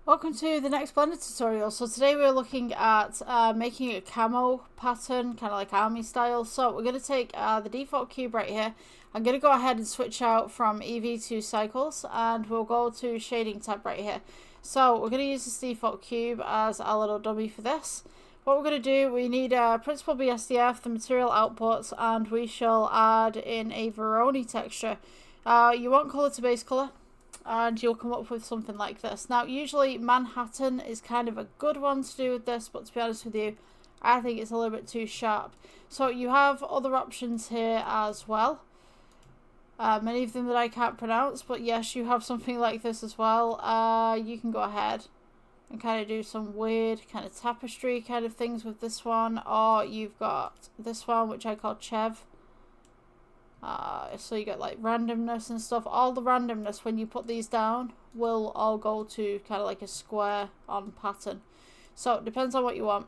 Welcome to the next Blender tutorial. So today we're looking at making a camo pattern, kind of like army style. So we're going to take the default cube right here. I'm going to go ahead and switch out from EV to cycles, and we'll go to shading tab right here. So we're going to use this default cube as our little dummy for this. What we're going to do, we need principal BSDF, the material outputs, and we shall add in a Veroni texture. You want color to base color, and you'll come up with something like this. Now, usually Manhattan is kind of a good one to do with this, but to be honest with you, I think it's a little bit too sharp. So you have other options here as well. Many of them that I can't pronounce, but yes, you have something like this as well. You can go ahead and kind of do some weird kind of tapestry kind of things with this one, or you've got this one which I call Chev. So you get like randomness and stuff. All the randomness when you put these down will all go to kind of like a square on pattern. So it depends on what you want,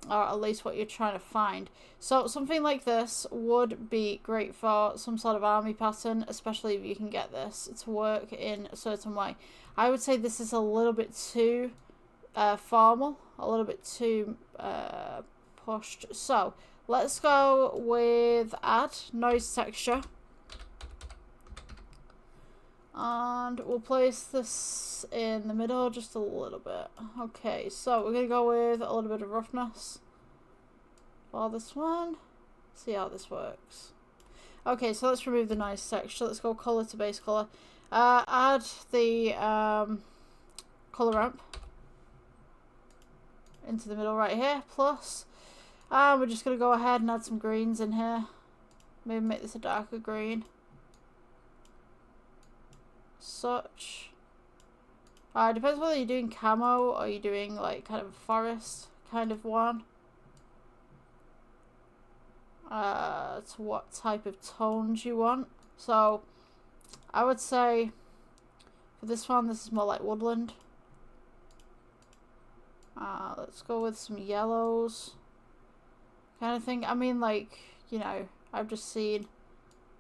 or at least what you're trying to find. So something like this would be great for some sort of army pattern, especially if you can get this to work in a certain way. I would say this is a little bit too formal, a little bit too pushed. So let's go with add noise texture, and we'll place this in the middle just a little bit. Okay, so we're going to go with a little bit of roughness for this one. See how this works. Okay, so let's remove the noise texture. Let's go color to base color. Add the color ramp into the middle right here, plus we're just going to go ahead and add some greens in here. Maybe make this a darker green. Such. It depends whether you're doing camo or you're doing like kind of a forest kind of one. To what type of tones you want. So I would say for this one, this is more like woodland. Let's go with some yellows kind of thing. I mean, like, you know, I've just seen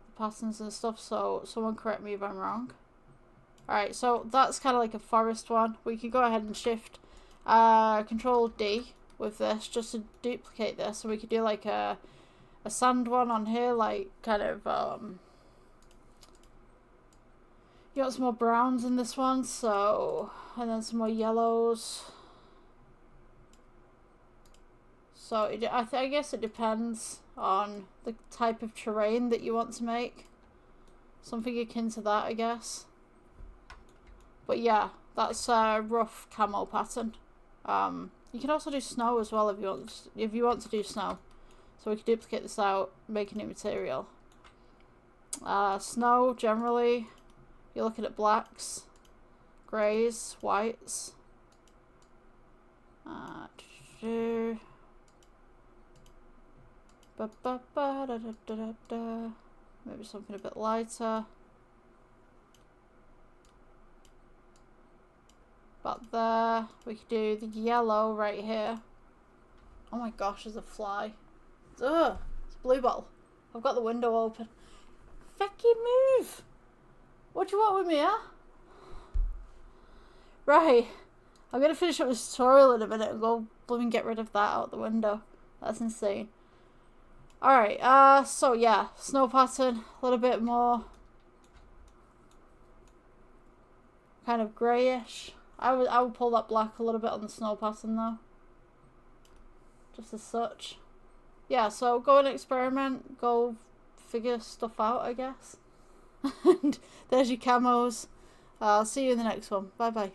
the patterns and stuff, so someone correct me if I'm wrong. Alright, so that's kind of like a forest one. We can go ahead and shift Control D with this just to duplicate this, so we could do like a sand one on here, like kind of you got some more browns in this one, so, and then some more yellows. So I guess it depends on the type of terrain that you want to make. Something akin to that, I guess. But yeah, that's a rough camo pattern. You can also do snow as well if you want to do snow. So we can duplicate this out, make a new material. Snow, generally, you're looking at blacks, greys, whites. Maybe something a bit lighter. About there. We could do the yellow right here. Oh my gosh, there's a fly. Ugh, it's a blue bottle. I've got the window open. Fucking move! What do you want with me, huh? Right. I'm gonna finish up this tutorial in a minute and go blooming get rid of that out the window. That's insane. Alright, so yeah, snow pattern, a little bit more kind of greyish. I would pull that black a little bit on the snow pattern though. Just as such. Yeah, so go and experiment, go figure stuff out, I guess. And there's your camos. I'll see you in the next one. Bye bye.